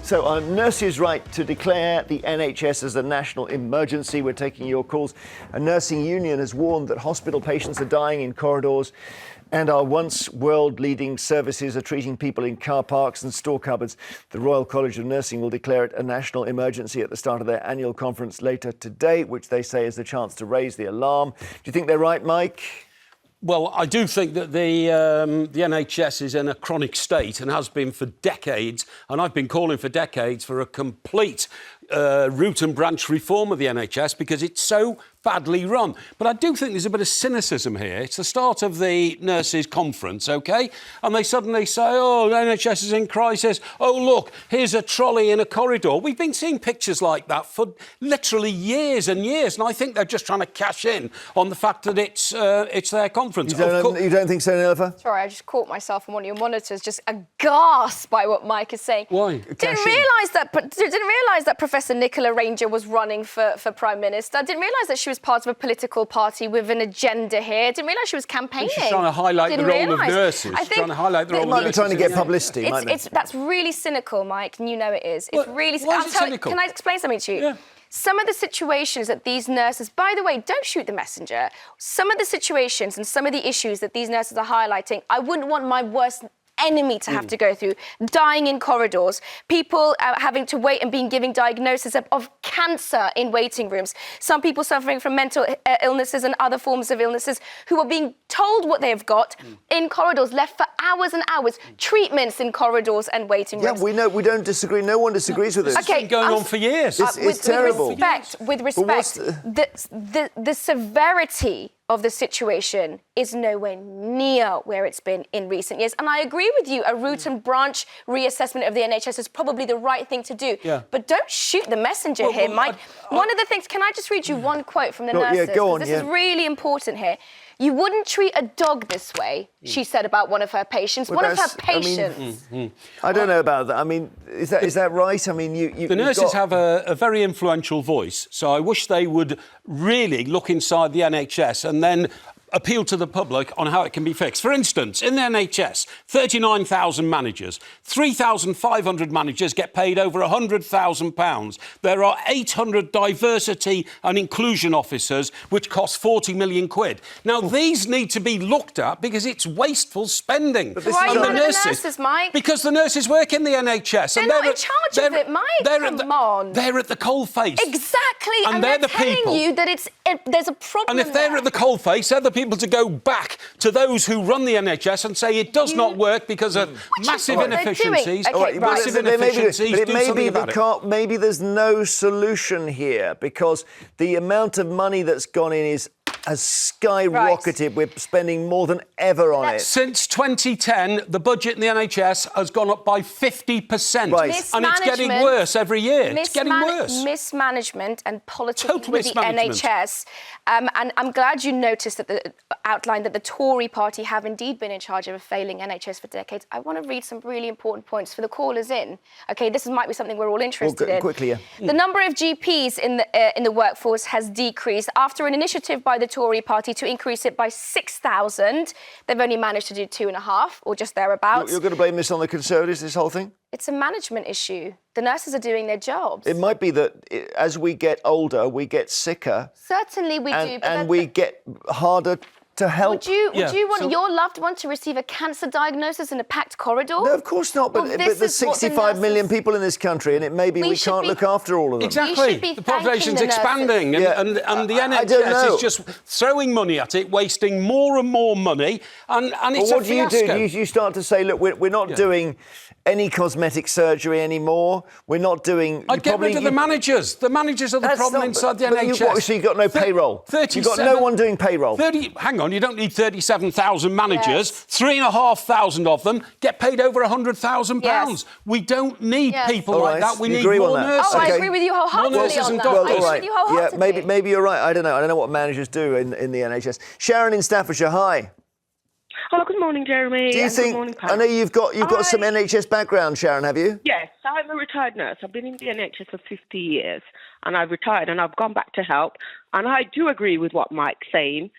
So are nurses right to declare the NHS as a national emergency? We're taking your calls. A nursing union has warned that hospital patients are dying in corridors and our once world-leading services are treating people in car parks and store cupboards. The Royal College of Nursing will declare it a national emergency at the start of their annual conference later today, which they say is the chance to raise the alarm. Do you think they're right, Mike? Well, I do think that the NHS is in a chronic state and has been for decades, and I've been calling for decades for a complete root and branch reform of the NHS because it's so badly run. But I do think there's a bit of cynicism here. It's the start of the nurses' conference, OK? And they suddenly say, oh, the NHS is in crisis. Oh, look, here's a trolley in a corridor. We've been seeing pictures like that for literally years and years, and I think they're just trying to cash in on the fact that it's their conference. You don't think so, Nelufar? Sorry, I just caught myself on one of your monitors, just aghast by what Mike is saying. Why? Didn't realise that Professor Nicola Ranger was running for Prime Minister. Didn't realise that she was part of a political party with an agenda here. Didn't realise she was campaigning. She's trying to highlight the role of nurses. She's trying to highlight the role of nurses. Might be trying to get publicity, That's really cynical, Mike, and you know it is. It's really why is it cynical? Can I explain something to you? Yeah. Some of the situations that these nurses, by the way, don't shoot the messenger. Some of the situations and some of the issues that these nurses are highlighting, I wouldn't want my worst enemy to have to go through. Dying in corridors, people having to wait and being given diagnoses of cancer in waiting rooms, some people suffering from mental illnesses and other forms of illnesses who are being told what they've got in corridors, left for hours and hours, treatments in corridors and waiting rooms. Yeah, we know, we don't disagree. No one disagrees with this. It's been going on for years. It's terrible. With respect, the severity of the situation is nowhere near where it's been in recent years. And I agree with you, a root and branch reassessment of the NHS is probably the right thing to do. Yeah. But don't shoot the messenger here, Mike. One of the things, can I just read you one quote from the nurses? Yeah, go on. This is really important here. You wouldn't treat a dog this way, she said about one of her patients. Well, one of her patients. I don't know about that. I mean, is that right? I mean, the nurses have a very influential voice, so I wish they would really look inside the NHS and then appeal to the public on how it can be fixed. For instance, in the NHS, 39,000 managers, 3,500 managers get paid over £100,000. There are 800 diversity and inclusion officers, which cost 40 million quid. Now, these need to be looked at because it's wasteful spending. Why are you mad at the nurses, Mike? Because the nurses work in the NHS. They're not in charge of it, Mike. Come on. They're at the coalface. Exactly. And they're the telling people. You that there's a problem. And if they're at the coalface, they're the people to go back to those who run the NHS and say it does not work because of massive inefficiencies. Okay, massive inefficiencies. But it may be because maybe there's no solution here because the amount of money that's gone in has skyrocketed. Right. We're spending more than ever on it. Since 2010, the budget in the NHS has gone up by 50%. Right. And it's getting worse every year. It's getting worse. Mismanagement and politics with the NHS. And I'm glad you noticed that outlined that the Tory party have indeed been in charge of a failing NHS for decades. I want to read some really important points for the callers in. OK, this might be something we're all interested in. Quickly, yeah. The number of GPs in the workforce has decreased after an initiative by the Tory party to increase it by 6,000. They've only managed to do 2.5 or just thereabouts. You're going to blame this on the Conservatives, this whole thing? It's a management issue. The nurses are doing their jobs. It might be that as we get older, we get sicker. Certainly we do. And we get harder to help. Would you want your loved one to receive a cancer diagnosis in a packed corridor? No, of course not. But there's 65 million people in this country, and it may be we can't look after all of them. Exactly. The population's expanding, and the NHS is just throwing money at it, wasting more and more money, and it's a fiasco. What do? You start to say, look, we're not doing any cosmetic surgery anymore. We're not doing... I'd get rid of the managers. The managers are the problem inside the NHS. So you've got no payroll? You've got no one doing payroll? Hang on, you don't need 37,000 managers. Yes. 3,500 of them get paid over £100,000. Yes. We don't need people like that. We need more nurses. Oh, I agree with you wholeheartedly on that. I agree with you wholeheartedly. Yeah, maybe you're right. I don't know what managers do in the NHS. Sharon in Staffordshire, hi. Hello, good morning, Jeremy. Do you think? Good morning, Pat. I know you've got some NHS background, Sharon. Have you? Yes, I'm a retired nurse. I've been in the NHS for 50 years, and I've retired, and I've gone back to help. And I do agree with what Mike's saying.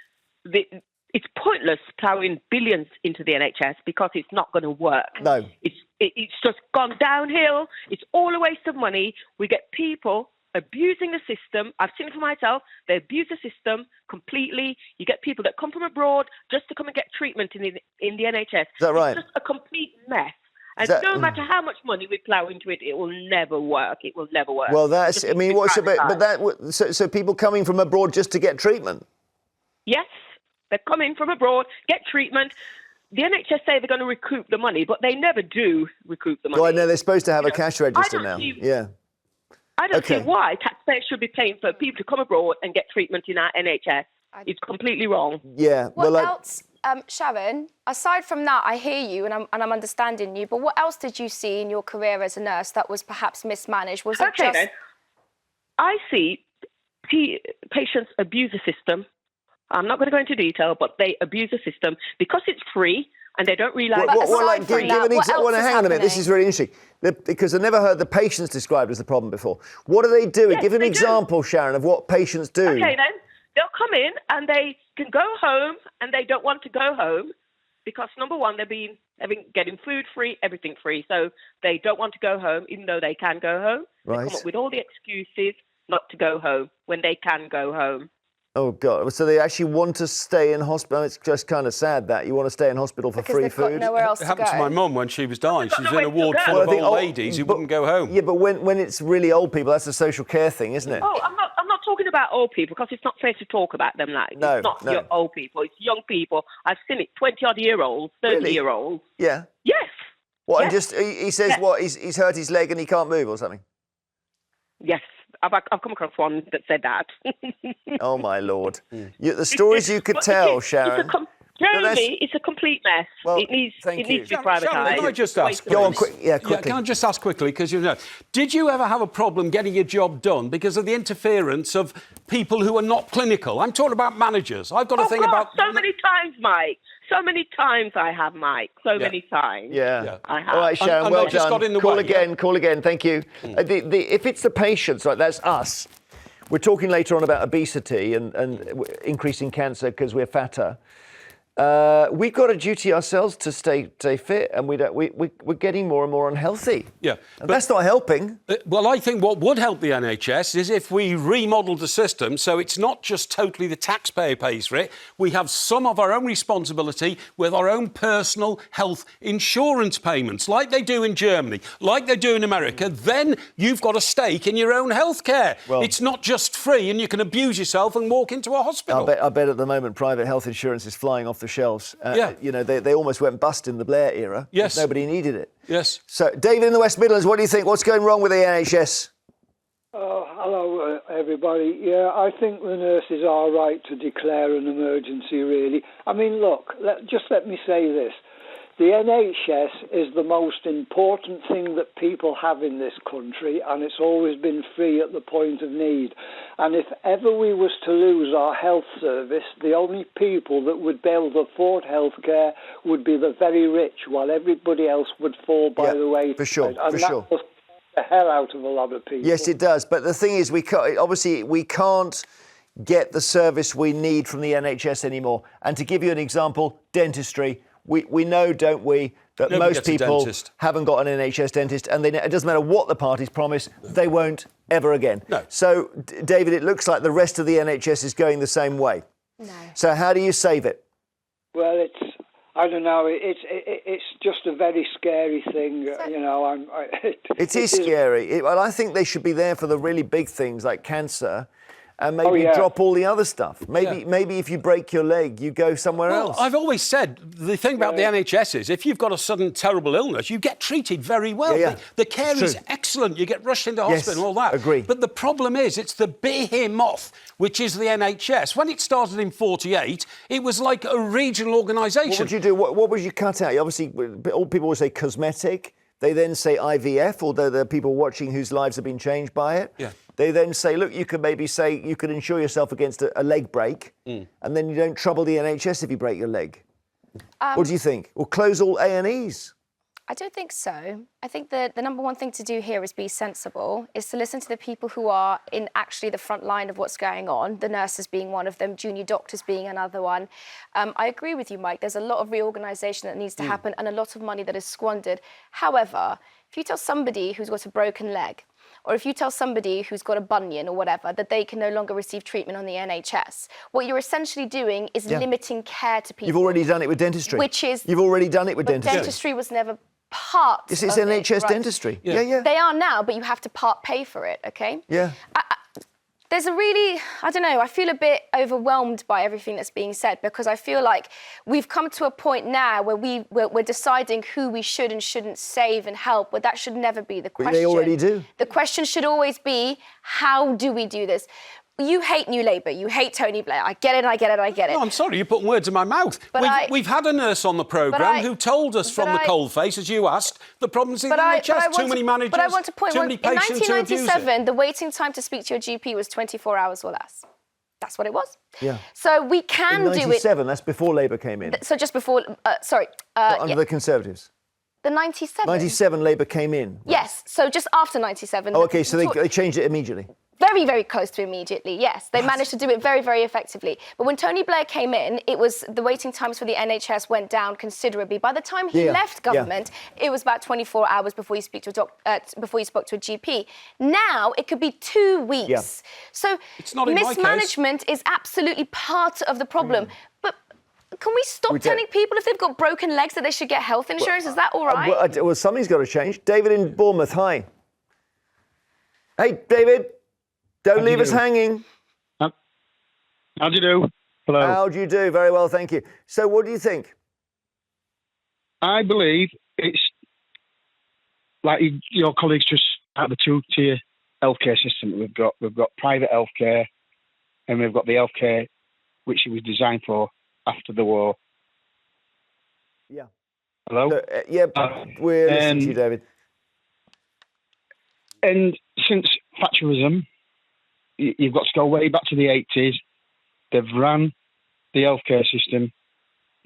It's pointless plowing billions into the NHS because it's not going to work. No. It's It's just gone downhill. It's all a waste of money. We get people abusing the system. I've seen it for myself. They abuse the system completely. You get people that come from abroad just to come and get treatment in the NHS. Is that right? It's just a complete mess. And That- no matter how much money we plough into it, it will never work. It will never work. Well, that's. Just I mean, needs to be but privatised. so people coming from abroad just to get treatment. Yes, they come in from abroad, get treatment. The NHS say they're going to recoup the money, but they never do recoup the money. Well, I know they're supposed to have a You know, cash I register don't now. see- Yeah. I don't Okay. see why taxpayers should be paying for people to come abroad and get treatment in our NHS. It's completely wrong. Yeah. What Well, else, Sharon? Aside from that, I hear you and I'm understanding you. But what else did you see in your career as a nurse that was perhaps mismanaged? Was it Okay, just? then. I see patients abuse the system. I'm not going to go into detail, but they abuse the system because it's free and they don't realise. But aside give from an that, what example. else is Hang on a minute. This happening? is really interesting because I never heard the patients described as the problem before. What are they doing? Yes, Give an they do. example, Sharon, of what patients do. Okay, then they'll come in and they can go home and they don't want to go home because number one, they've been getting food free, everything free, so they don't want to go home even though they can go home. Right. They come up with all the excuses not to go home when they can go home. Oh God! So they actually want to stay in hospital. It's just kind of sad that you want to stay in hospital for Because free they've got food. nowhere else It to happened to my go. mum when she was dying. She was in nowhere a to ward go. full Well, of I think- old oh, ladies who but- wouldn't go home. Yeah, but when it's really old people, that's a social care thing, isn't it? Oh, I'm not talking about old people because it's not fair to talk about them like No, it's not no. your old people. It's young people. I've seen it. 20-odd-year-olds, 30-year-olds. Yeah. Yes. What? And Yes. just he says Yes. what? He's hurt his leg and he can't move or something. Yes. I've come across one that said that. Oh my Lord! The stories you could But tell, it's Sharon. Jeremy, it's a complete mess. Well, it needs thank to you. be Sharon, privatised. can I just ask? Go on, please? quick. Yeah, quickly. Can I just ask quickly, because you know, did you ever have a problem getting your job done because of the interference of people who are not clinical? I'm talking about managers. I've got a Oh, thing God, about so many times, Mike. So many times I have, Mike. So many times. Yeah. I have. All right, Sharon. And Well they just done. got in the Call way, again. yeah? Call again. Thank you. If it's the patients, right? That's us. We're talking later on about obesity and increasing cancer because we're fatter. We've got a duty ourselves to stay fit, and we're getting more and more unhealthy. Yeah, and that's not helping. Well, I think what would help the NHS is if we remodelled the system so it's not just totally the taxpayer pays for it. We have some of our own responsibility with our own personal health insurance payments, like they do in Germany, like they do in America. Then you've got a stake in your own health care. Well- It's not just free and you can abuse yourself and walk into a hospital. I bet at the moment private health insurance is flying off the shelves. Yeah. You know, they almost went bust in the Blair era. Yes. Nobody needed it. Yes. So, David in the West Midlands, what do you think? What's going wrong with the NHS? Hello, everybody. Yeah, I think the nurses are right to declare an emergency, really. I mean, look, let me say this. The NHS is the most important thing that people have in this country, and it's always been free at the point of need. And if ever we was to lose our health service, the only people that would be able to afford healthcare would be the very rich, while everybody else would fall by the way. for sure, And for that sure. will the hell out of a lot of people. Yes, it does. But the thing is, we can't get the service we need from the NHS anymore. And to give you an example, dentistry. We know, don't we, that Nobody most gets a people dentist. haven't got an NHS dentist, and it doesn't matter what the parties promise, they won't ever again. No. So, David, it looks like the rest of the NHS is going the same way. No. So how do you save it? Well, I don't know. It's just a very scary thing, you know. It is scary. Well, I think they should be there for the really big things like cancer, and maybe drop all the other stuff. Maybe if you break your leg, you go somewhere else. I've always said the thing about the NHS is if you've got a sudden terrible illness, you get treated very well. Yeah. The care It's is true. excellent. You get rushed into Yes, hospital and all that. agree. But the problem is it's the behemoth, which is the NHS. When it started in 48, it was like a regional organisation. What would you do? What would you cut out? Obviously, all people will say cosmetic. They then say IVF, although there are people watching whose lives have been changed by it. Yeah. They then say, look, you could maybe say you could insure yourself against a leg break, and then you don't trouble the NHS if you break your leg. What do you think? Or close all A&Es? I don't think so. I think the number one thing to do here is be sensible, is to listen to the people who are in actually the front line of what's going on, the nurses being one of them, junior doctors being another one. I agree with you, Mike. There's a lot of reorganisation that needs to happen and a lot of money that is squandered. However, if you tell somebody who's got a broken leg, or if you tell somebody who's got a bunion or whatever that they can no longer receive treatment on the NHS, what you're essentially doing is limiting care to people. You've already done it with dentistry. You've already done it with dentistry. Dentistry was never part This is of NHS it, right? dentistry. Yeah. They are now, but you have to part pay for it, okay? Yeah. There's a really, I don't know, I feel a bit overwhelmed by everything that's being said, because I feel like we've come to a point now where we're deciding who we should and shouldn't save and help, but that should never be the question. They already do. The question should always be, how do we do this? You hate New Labour, you hate Tony Blair. I get it. No, I'm sorry, you're putting words in my mouth. We've had a nurse on the programme who told us from the coalface, as you asked, the problems in the NHS, too many managers, but I want to point too many patients who abuse it. In 1997, the waiting time to speak to your GP was 24 hours or less. That's what it was. Yeah. So we can do it. In 97, that's before Labour came in. So just before, Under the Conservatives. The 97? 97, Labour came in. Yes, so just after 97. Oh, OK, so they changed it immediately. Very, very close to immediately, yes. They managed to do it very, very effectively. But when Tony Blair came in, it was the waiting times for the NHS went down considerably. By the time he left government, it was about 24 hours before you spoke to a GP. Now, it could be 2 weeks. Yeah. So mismanagement is absolutely part of the problem. But can we stop telling people if they've got broken legs that they should get health insurance? Is that all right? Well, something's got to change. David in Bournemouth, hi. Hey, David. Don't leave us hanging. How do you do? Hello. How do you do? Very well, thank you. So what do you think? I believe it's like your colleagues just at the two-tier healthcare system that we've got. We've got private healthcare and we've got the healthcare which it was designed for after the war. Yeah. Hello? We're listening to you, David. And since Thatcherism, you've got to go way back to the 80s. They've ran the healthcare system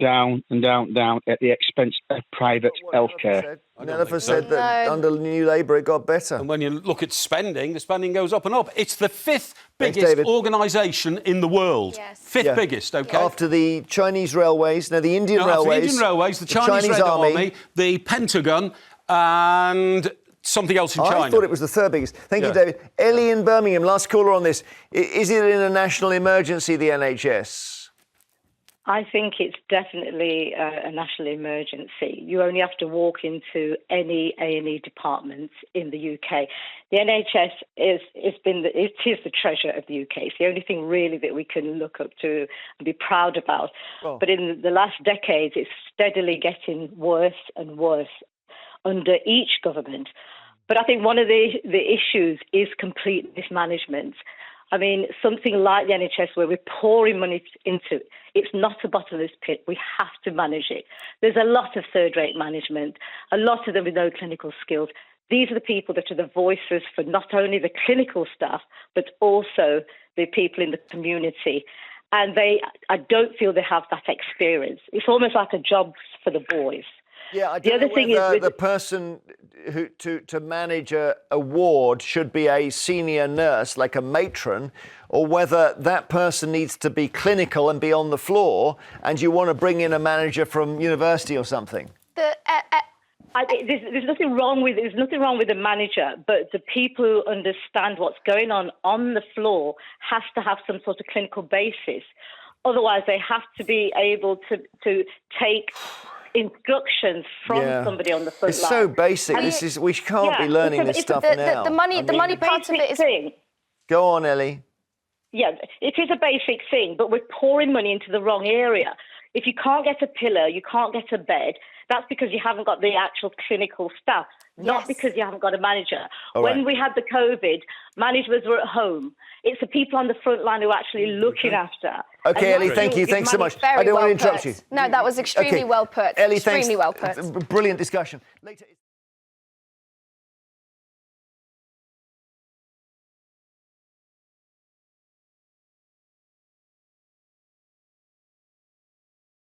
down and down at the expense of private healthcare. Nelufar said that under New Labour it got better. And when you look at spending, the spending goes up and up. It's the fifth biggest organisation in the world. Yes. Fifth biggest, OK? After the Chinese railways, the Indian railways. The Indian railways, the Chinese Red Army, the Pentagon and something else in China. I thought it was the third biggest. Thank you, David. Ellie in Birmingham, last caller on this. Is it in a national emergency, the NHS? I think it's definitely a national emergency. You only have to walk into any A&E department in the UK. The NHS is the treasure of the UK. It's the only thing really that we can look up to and be proud about. Oh. But in the last decades, it's steadily getting worse and worse under each government. But I think one of the issues is complete mismanagement. I mean, something like the NHS where we're pouring money into it, it's not a bottomless pit. We have to manage it. There's a lot of third-rate management, a lot of them with no clinical skills. These are the people that are the voices for not only the clinical staff, but also the people in the community. And I don't feel they have that experience. It's almost like a job for the boys. Yeah, I don't know whether the person who to manage a ward should be a senior nurse, like a matron, or whether that person needs to be clinical and be on the floor, and you want to bring in a manager from university or something. There's nothing wrong with the manager, but the people who understand what's going on the floor has to have some sort of clinical basis. Otherwise, they have to be able to take instructions from somebody on the front line. It's so basic. We can't be learning this stuff now. The money part of it is. Go on, Ellie. Yeah, it is a basic thing, but we're pouring money into the wrong area. If you can't get a pillow, you can't get a bed, that's because you haven't got the actual clinical staff, not because you haven't got a manager. When we had the COVID, managers were at home. It's the people on the front line who are actually looking after. OK, Ellie, thank you. Thanks so much. I don't want to interrupt you. No, that was extremely well put. Ellie, extremely well put. Brilliant discussion. Later.